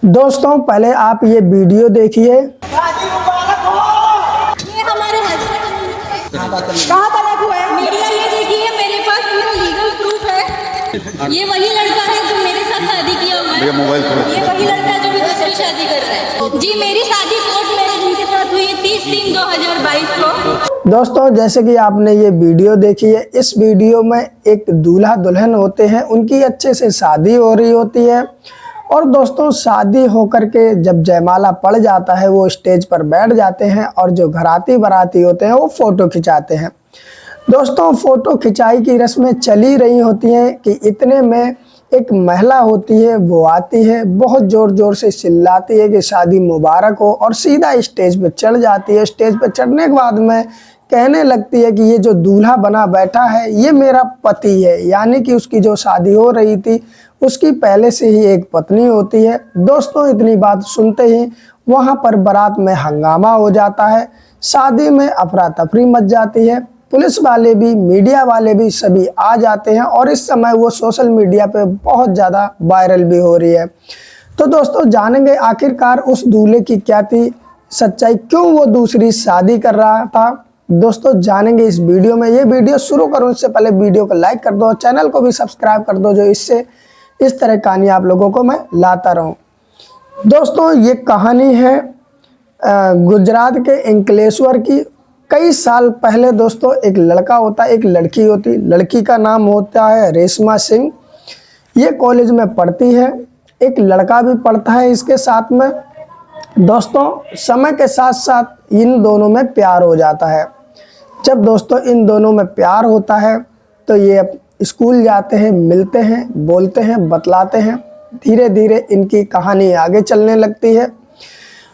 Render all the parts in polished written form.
दोस्तों पहले आप ये वीडियो देखिए। ये हमारे हस्बैंड कहाँ तलाक हुआ है? मीडिया ये देखिए, मेरे पास ये लीगल प्रूफ है। ये वही लड़का है जो मेरे साथ शादी किया हुआ है। ये वही लड़का है जो भी दूसरी शादी कर रहा है। जी, मेरी शादी कोर्ट मैरिज इनके साथ हुई है 30/3/2022 को। दोस्तों जैसे कि आपने ये वीडियो देखी है, इस वीडियो में एक दूल्हा दुल्हन होते हैं, उनकी अच्छे से शादी हो रही होती है। और दोस्तों शादी होकर के जब जयमाला पड़ जाता है, वो स्टेज पर बैठ जाते हैं और जो घराती बाराती होते हैं वो फ़ोटो खिंचाते हैं। दोस्तों फ़ोटो खिंचाई की रस्में चली रही होती हैं कि इतने में एक महिला होती है, वो आती है, बहुत ज़ोर ज़ोर से चिल्लाती है कि शादी मुबारक हो, और सीधा स्टेज पर चढ़ जाती है। स्टेज पर चढ़ने के बाद में कहने लगती है कि ये जो दूल्हा बना बैठा है ये मेरा पति है, यानी कि उसकी जो शादी हो रही थी उसकी पहले से ही एक पत्नी होती है। दोस्तों इतनी बात सुनते ही वहाँ पर बारात में हंगामा हो जाता है, शादी में अफरा तफरी मच जाती है। पुलिस वाले भी, मीडिया वाले भी सभी आ जाते हैं और इस समय वो सोशल मीडिया पे बहुत ज़्यादा वायरल भी हो रही है। तो दोस्तों जानेंगे आखिरकार उस दूल्हे की क्या थी सच्चाई, क्यों वो दूसरी शादी कर रहा था। दोस्तों जानेंगे इस वीडियो में। ये वीडियो शुरू करूं उससे पहले वीडियो को लाइक कर दो और चैनल को भी सब्सक्राइब कर दो, जो इससे इस तरह कहानी आप लोगों को मैं लाता रहूं। दोस्तों ये कहानी है गुजरात के अंकलेश्वर की। कई साल पहले दोस्तों एक लड़का होता है, एक लड़की होती। लड़की का नाम होता है रेशमा सिंह। ये कॉलेज में पढ़ती है। एक लड़का भी पढ़ता है इसके साथ में। दोस्तों समय के साथ साथ इन दोनों में प्यार हो जाता है। जब दोस्तों इन दोनों में प्यार होता है तो ये स्कूल जाते हैं, मिलते हैं, बोलते हैं, बतलाते हैं। धीरे धीरे इनकी कहानी आगे चलने लगती है।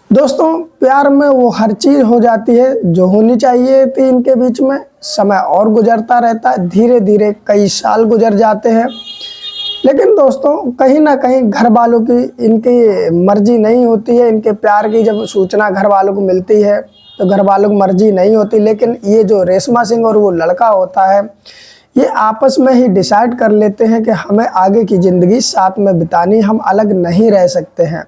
दोस्तों प्यार में वो हर चीज़ हो जाती है जो होनी चाहिए थी इनके बीच में। समय और गुजरता रहता है, धीरे धीरे कई साल गुजर जाते हैं। लेकिन दोस्तों कहीं ना कहीं घर वालों की इनकी मर्जी नहीं होती है। इनके प्यार की जब सूचना घर वालों को मिलती है तो घर वालों की मर्जी नहीं होती। लेकिन ये जो रेशमा सिंह और वो लड़का होता है, ये आपस में ही डिसाइड कर लेते हैं कि हमें आगे की ज़िंदगी साथ में बितानी, हम अलग नहीं रह सकते हैं।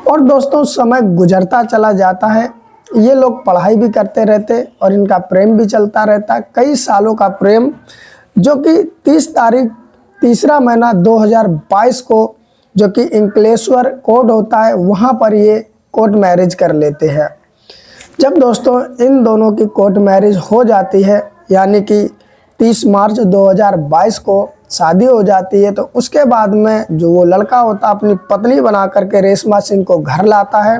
और दोस्तों समय गुजरता चला जाता है, ये लोग पढ़ाई भी करते रहते और इनका प्रेम भी चलता रहता। कई सालों का प्रेम, जो कि 3 महीना 2022 को, जो कि अंकलेश्वर कोर्ट होता है, वहाँ पर ये कोर्ट मैरिज कर लेते हैं। जब दोस्तों इन दोनों की कोर्ट मैरिज हो जाती है, यानी कि 30 मार्च 2022 को शादी हो जाती है, तो उसके बाद में जो वो लड़का होता है अपनी पत्नी बना करके रेशमा सिंह को घर लाता है।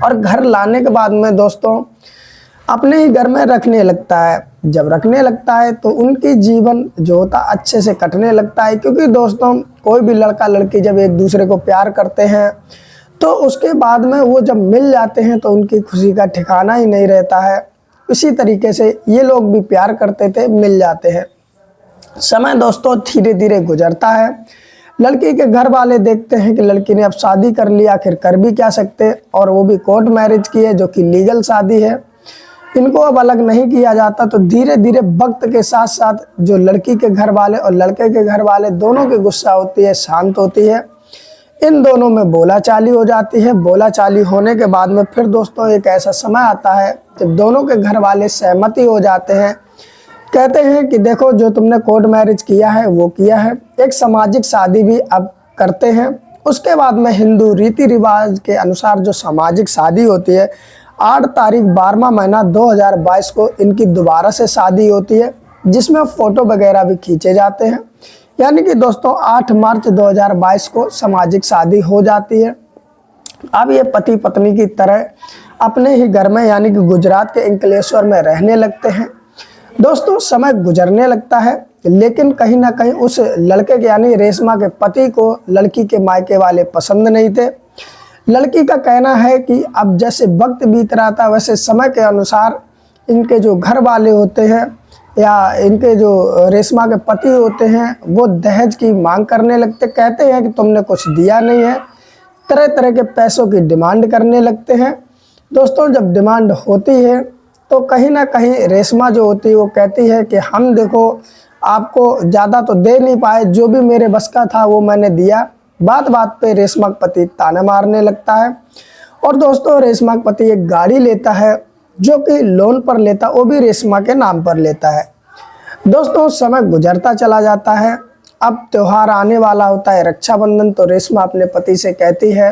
और घर लाने के बाद में दोस्तों अपने ही घर में रखने लगता है। जब रखने लगता है तो उनकी जीवन जो होता अच्छे से कटने लगता है, क्योंकि दोस्तों कोई भी लड़का लड़की जब एक दूसरे को प्यार करते हैं तो उसके बाद में वो जब मिल जाते हैं तो उनकी खुशी का ठिकाना ही नहीं रहता है। इसी तरीके से ये लोग भी प्यार करते थे, मिल जाते हैं। समय दोस्तों धीरे धीरे गुजरता है। लड़की के घर वाले देखते हैं कि लड़की ने अब शादी कर लिया, आखिर कर भी क्या सकते, और वो भी कोर्ट मैरिज की है जो कि लीगल शादी है। इनको अब अलग नहीं किया जाता। तो धीरे धीरे वक्त के साथ साथ जो लड़की के घर वाले और लड़के के घर वाले दोनों की गुस्सा होती है, शांत होती है। इन दोनों में बोलाचाली हो जाती है। बोलाचाली होने के बाद में फिर दोस्तों एक ऐसा समय आता है जब दोनों के घर वाले सहमति हो जाते हैं। कहते हैं कि देखो जो तुमने कोर्ट मैरिज किया है वो किया है, एक सामाजिक शादी भी अब करते हैं। उसके बाद में हिंदू रीति रिवाज के अनुसार जो सामाजिक शादी होती है, 8 तारीख 12वां महीना 2022 को इनकी दोबारा से शादी होती है, जिसमें फ़ोटो वगैरह भी खींचे जाते हैं। यानी कि दोस्तों 8 मार्च 2022 को सामाजिक शादी हो जाती है। अब ये पति पत्नी की तरह अपने ही घर में, यानी कि गुजरात के अंकलेश्वर में रहने लगते हैं। दोस्तों समय गुजरने लगता है, लेकिन कहीं ना कहीं उस लड़के के यानी रेशमा के पति को लड़की के मायके वाले पसंद नहीं थे। लड़की का कहना है कि अब जैसे वक्त बीत रहा था वैसे समय के अनुसार इनके जो घर वाले होते हैं या इनके जो रेशमा के पति होते हैं वो दहेज की मांग करने लगते। कहते हैं कि तुमने कुछ दिया नहीं है, तरह तरह के पैसों की डिमांड करने लगते हैं। दोस्तों जब डिमांड होती है तो कहीं ना कहीं रेशमा जो होती है वो कहती है कि हम देखो आपको ज़्यादा तो दे नहीं पाए, जो भी मेरे बस का था वो मैंने दिया। बात बात पे रेशमा का पति ताने मारने लगता है। और दोस्तों रेशमा का पति एक गाड़ी लेता है जो कि लोन पर लेता, वो भी रेशमा के नाम पर लेता है। दोस्तों समय गुजरता चला जाता है। अब त्योहार आने वाला होता है रक्षाबंधन, तो रेशमा अपने पति से कहती है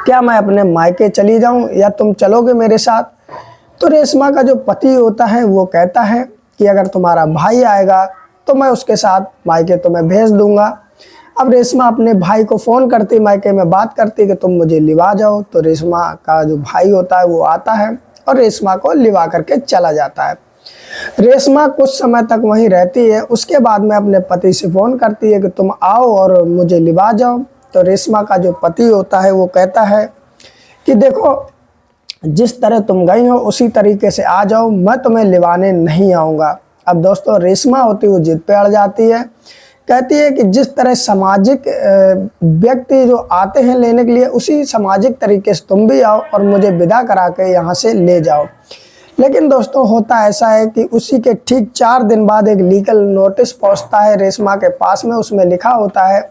क्या मैं अपने मायके चली जाऊं या तुम चलोगे मेरे साथ। तो रेशमा का जो पति होता है वो कहता है कि अगर तुम्हारा भाई आएगा तो मैं उसके साथ मायके तुम्हें भेज दूंगा। अब रेशमा अपने भाई को फ़ोन करती, मायके में बात करती कि तुम मुझे लिवा जाओ। तो रेशमा का जो भाई होता है वो आता है और रेशमा को लिवा करके चला जाता है। रेशमा कुछ समय तक वहीं रहती है, उसके बाद में अपने पति से फ़ोन करती है कि तुम आओ और मुझे लिवा जाओ। तो रेशमा का जो पति होता है वो कहता है कि देखो जिस तरह तुम गई हो उसी तरीके से आ जाओ, मैं तुम्हें लिवाने नहीं आऊँगा। अब दोस्तों रेशमा होती है वो जिद पे अड़ जाती है, कहती है कि जिस तरह सामाजिक व्यक्ति जो आते हैं लेने के लिए उसी सामाजिक तरीके से तुम भी आओ और मुझे विदा करा के यहाँ से ले जाओ। लेकिन दोस्तों होता ऐसा है कि उसी के ठीक 4 दिन बाद एक लीगल नोटिस पहुँचता है रेशमा के पास में। उसमें लिखा होता है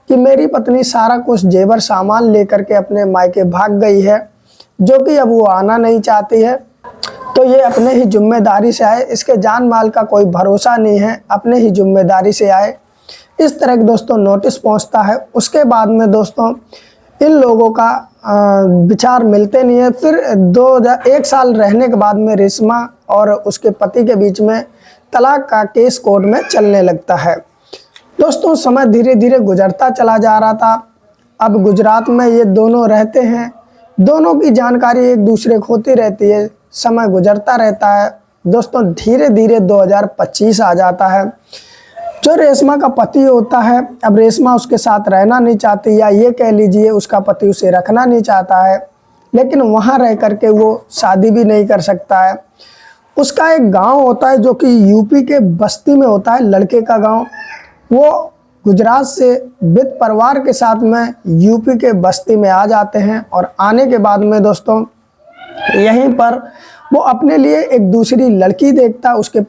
कि मेरी पत्नी सारा कुछ जेवर सामान लेकर के अपने मायके भाग गई है, जो कि अब वो आना नहीं चाहती है। तो ये अपने ही जिम्मेदारी से आए, इसके जान माल का कोई भरोसा नहीं है, अपने ही जिम्मेदारी से आए। इस तरह के दोस्तों नोटिस पहुंचता है। उसके बाद में दोस्तों इन लोगों का विचार मिलते नहीं है। फिर 1 साल रहने के बाद में रेशमा और उसके पति के बीच में तलाक का केस कोर्ट में चलने लगता है। दोस्तों समय धीरे धीरे गुजरता चला जा रहा था। अब गुजरात में ये दोनों रहते हैं, दोनों की जानकारी एक दूसरे को होती रहती है, समय गुजरता रहता है। दोस्तों धीरे धीरे 2025 आ जाता है। जो रेशमा का पति होता है, अब रेशमा उसके साथ रहना नहीं चाहती, या ये कह लीजिए उसका पति उसे रखना नहीं चाहता है, लेकिन वहाँ रह करके वो शादी भी नहीं कर सकता है। उसका एक गांव होता है जो कि यूपी के बस्ती में होता है, लड़के का गांव। वो गुजरात से वित्त परिवार के साथ में यूपी के बस्ती में आ जाते हैं और आने के बाद में दोस्तों यहीं पर वो अपने लिए एक दूसरी लड़की देखता है। उसके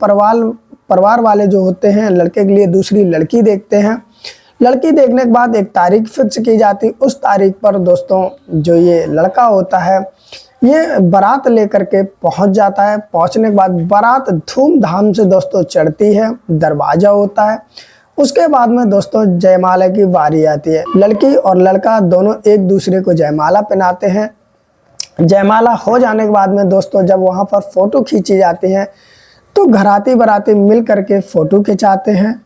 परिवार वाले जो होते हैं लड़के के लिए दूसरी लड़की देखते हैं। लड़की देखने के बाद एक तारीख फिक्स की जाती। उस तारीख पर दोस्तों जो ये लड़का होता है ये बारात लेकर के पहुंच जाता है। पहुंचने के बाद बारात धूमधाम से दोस्तों चढ़ती है, दरवाजा होता है। उसके बाद में दोस्तों जयमाला की बारी आती है। लड़की और लड़का दोनों एक दूसरे को जयमाला पहनाते हैं। जयमाला हो जाने के बाद में दोस्तों जब वहाँ पर फ़ोटो खींची जाती है तो घराती बराती मिल करके फ़ोटो खिंचाते हैं।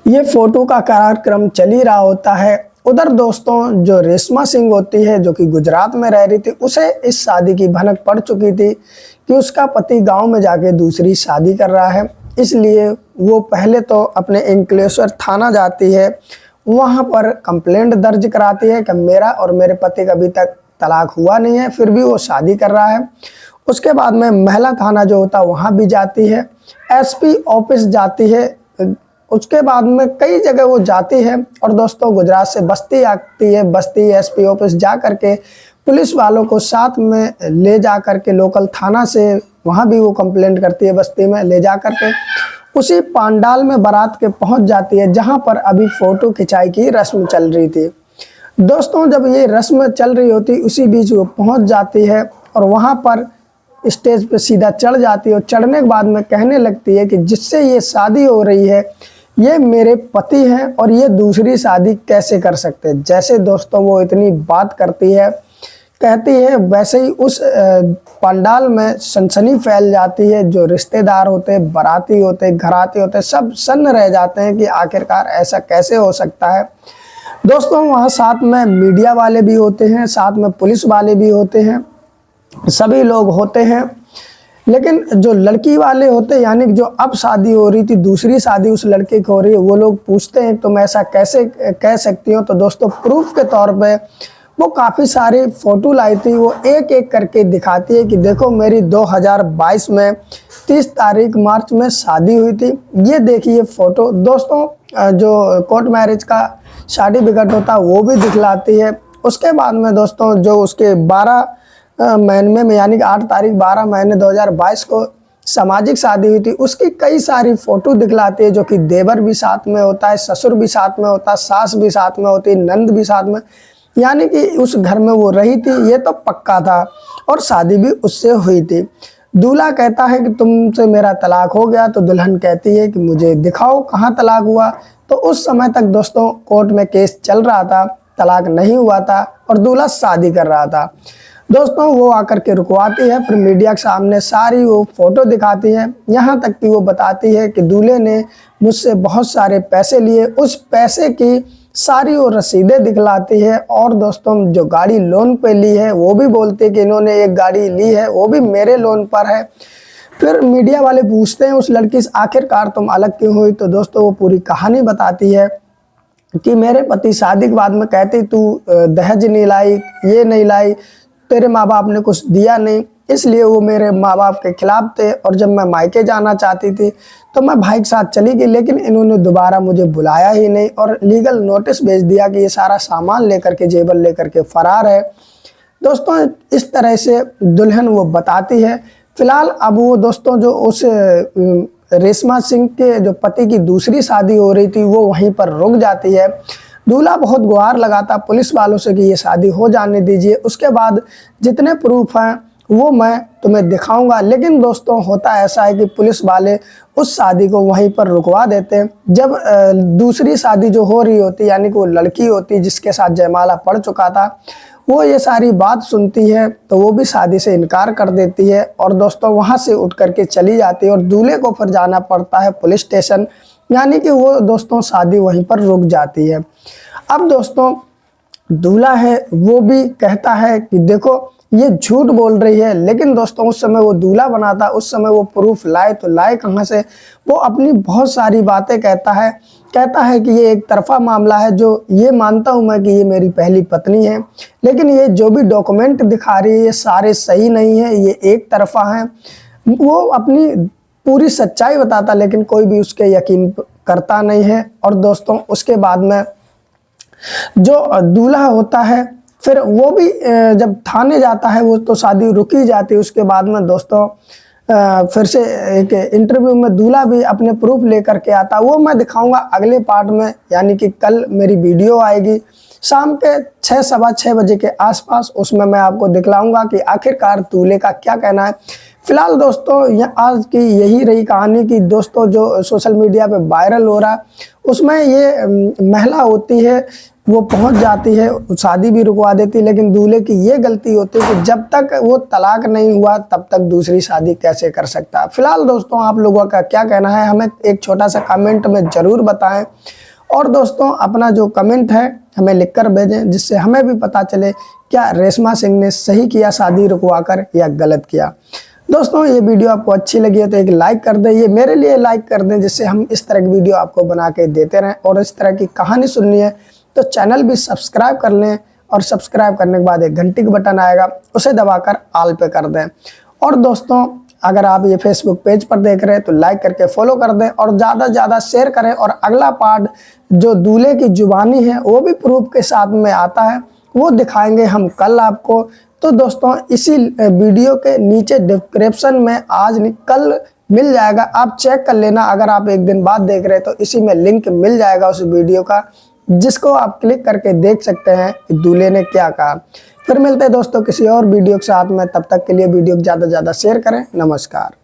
ये फ़ोटो का कार्यक्रम चल ही रहा होता है। उधर दोस्तों जो रेशमा सिंह होती है जो कि गुजरात में रह रही थी, उसे इस शादी की भनक पड़ चुकी थी कि उसका पति गांव में जाके दूसरी शादी कर रहा है। इसलिए वो पहले तो अपने अंकलेश्वर थाना जाती है, वहाँ पर कंप्लेंट दर्ज कराती है कि मेरा और मेरे पति का अभी तक तलाक हुआ नहीं है, फिर भी वो शादी कर रहा है। उसके बाद में महिला थाना जो होता है वहाँ भी जाती है, एसपी ऑफिस जाती है। उसके बाद में कई जगह वो जाती है और दोस्तों गुजरात से बस्ती आती है। बस्ती एसपी ऑफिस जा करके पुलिस वालों को साथ में ले जा करके लोकल थाना से वहाँ भी वो कंप्लेंट करती है, बस्ती में ले जा करके उसी पंडाल में बारात के पहुँच जाती है जहाँ पर अभी फ़ोटो खिंचाई की रस्म चल रही थी। दोस्तों जब ये रस्म चल रही होती उसी बीच वो पहुँच जाती है और वहाँ पर स्टेज पे सीधा चढ़ जाती है। और चढ़ने के बाद में कहने लगती है कि जिससे ये शादी हो रही है ये मेरे पति हैं और ये दूसरी शादी कैसे कर सकते हैं। जैसे दोस्तों वो इतनी बात करती है, कहती है, वैसे ही उस पंडाल में सनसनी फैल जाती है। जो रिश्तेदार होते, बाराती होते, घराती होते, सब सन्न रह जाते हैं कि आखिरकार ऐसा कैसे हो सकता है। दोस्तों वहाँ साथ में मीडिया वाले भी होते हैं, साथ में पुलिस वाले भी होते हैं, सभी लोग होते हैं। लेकिन जो लड़की वाले होते हैं, यानी जो अब शादी हो रही थी, दूसरी शादी उस लड़के की हो रही है, वो लोग पूछते हैं तुम ऐसा कैसे कह सकती हो। तो दोस्तों प्रूफ के तौर पे वो काफ़ी सारी फ़ोटो लाई थी। वो एक एक करके दिखाती है कि देखो मेरी 2022 में 30 तारीख मार्च में शादी हुई थी, ये देखिए फ़ोटो। दोस्तों जो कोर्ट मैरिज का सर्टिफिकेट होता है वो भी दिखलाती है। उसके बाद में दोस्तों जो उसके 12 महीने में यानी कि 8 तारीख 12 महीने 2022 को सामाजिक शादी हुई थी उसकी कई सारी फ़ोटो दिखलाती है, जो कि देवर भी साथ में होता है, ससुर भी साथ में होता है, सास भी साथ में होती है, नंद भी साथ में, यानी कि उस घर में वो रही थी, ये तो पक्का था। और शादी भी उससे हुई थी। दूल्हा कहता है कि तुमसे मेरा तलाक हो गया, तो दुल्हन कहती है कि मुझे दिखाओ कहाँ तलाक हुआ। तो उस समय तक दोस्तों कोर्ट में केस चल रहा था, तलाक नहीं हुआ था और दूल्हा शादी कर रहा था। दोस्तों वो आकर के रुकवाती है, फिर मीडिया के सामने सारी वो फ़ोटो दिखाती है, यहाँ तक कि वो बताती है कि दूल्हे ने मुझसे बहुत सारे पैसे लिए, उस पैसे की सारी वो रसीदें दिखलाती है। और दोस्तों जो गाड़ी लोन पे ली है वो भी बोलती है कि इन्होंने एक गाड़ी ली है, वो भी मेरे लोन पर है। फिर मीडिया वाले पूछते हैं उस लड़की से, आखिरकार तुम अलग क्यों हुई? तो दोस्तों वो पूरी कहानी बताती है कि मेरे पति शादी के बाद में कहती तू दहेज नहीं लाई, ये नहीं लाई, तेरे माँ बाप ने कुछ दिया नहीं, इसलिए वो मेरे माँ बाप के खिलाफ थे। और जब मैं मायके जाना चाहती थी तो मैं भाई के साथ चली गई, लेकिन इन्होंने दोबारा मुझे बुलाया ही नहीं और लीगल नोटिस भेज दिया कि ये सारा सामान लेकर के, जेवर लेकर के फरार है। दोस्तों इस तरह से दुल्हन वो बताती है। फिलहाल अब वो दोस्तों जो उस रेशमा सिंह के जो पति की दूसरी शादी हो रही थी वो वहीं पर रुक जाती है। दूल्हा बहुत गुहार लगाता पुलिस वालों से कि ये शादी हो जाने दीजिए, उसके बाद जितने प्रूफ हैं वो मैं तुम्हें दिखाऊंगा। लेकिन दोस्तों होता ऐसा है कि पुलिस वाले उस शादी को वहीं पर रुकवा देते हैं। जब दूसरी शादी जो हो रही होती, यानी कि वो लड़की होती जिसके साथ जयमाला पड़ चुका था, वो ये सारी बात सुनती है तो वो भी शादी से इनकार कर देती है और दोस्तों वहाँ से उठ करके चली जाती है और दूल्हे को फिर जाना पड़ता है पुलिस स्टेशन, यानी कि वो दोस्तों शादी वहीं पर रुक जाती है। अब दोस्तों दूल्हा है वो भी कहता है कि देखो ये झूठ बोल रही है, लेकिन दोस्तों उस समय वो दूल्हा बना था, उस समय वो प्रूफ लाए तो लाए कहाँ से? वो अपनी बहुत सारी बातें कहता है कि ये एक तरफा मामला है, जो ये मानता हूँ मैं कि ये मेरी पहली पत्नी है, लेकिन ये जो भी डॉक्यूमेंट दिखा रही है ये सारे सही नहीं है, ये एक तरफा है। वो अपनी पूरी सच्चाई बताता, लेकिन कोई भी उसके यकीन करता नहीं है। और दोस्तों उसके बाद में जो दूल्हा होता है फिर वो भी जब थाने जाता है, वो तो शादी रुकी जाती है। उसके बाद में दोस्तों फिर से एक इंटरव्यू में दूल्हा भी अपने प्रूफ लेकर के आता, वो मैं दिखाऊंगा अगले पार्ट में, यानी कि कल मेरी वीडियो आएगी शाम के 6 सवा 6 बजे के आसपास। उसमें मैं आपको दिखलाऊंगा कि आखिरकार दूल्हे का क्या कहना है। फिलहाल दोस्तों आज की यही रही कहानी कि दोस्तों जो सोशल मीडिया पे वायरल हो रहा उसमें ये महिला होती है वो पहुंच जाती है, शादी भी रुकवा देती है, लेकिन दूल्हे की ये गलती होती है कि जब तक वो तलाक नहीं हुआ तब तक दूसरी शादी कैसे कर सकता है। फिलहाल दोस्तों आप लोगों का क्या कहना है हमें एक छोटा सा कमेंट में ज़रूर बताएं। और दोस्तों अपना जो कमेंट है हमें लिखकर भेजें, जिससे हमें भी पता चले क्या रेशमा सिंह ने सही किया शादी रुकवाकर या गलत किया। दोस्तों ये वीडियो आपको अच्छी लगी है तो एक लाइक कर दें, ये मेरे लिए लाइक कर दें, जिससे हम इस तरह की वीडियो आपको बना के देते रहें। और इस तरह की कहानी सुननी है तो चैनल भी सब्सक्राइब कर लें, और सब्सक्राइब करने के बाद एक घंटी का बटन आएगा उसे दबाकर ऑल पे कर दें। और दोस्तों अगर आप ये फेसबुक पेज पर देख रहे हैं तो लाइक करके फॉलो कर दें और ज़्यादा से ज़्यादा शेयर करें। और अगला पार्ट जो दूल्हे की जुबानी है वो भी प्रूफ के साथ में आता है, वो दिखाएंगे हम कल आपको। तो दोस्तों इसी वीडियो के नीचे डिस्क्रिप्शन में आज नहीं कल मिल जाएगा, आप चेक कर लेना। अगर आप एक दिन बाद देख रहे हैं तो इसी में लिंक मिल जाएगा उस वीडियो का, जिसको आप क्लिक करके देख सकते हैं कि दूल्हे ने क्या कहा। फिर मिलते हैं दोस्तों किसी और वीडियो के साथ में, तब तक के लिए वीडियो को ज़्यादा से ज़्यादा शेयर करें। नमस्कार।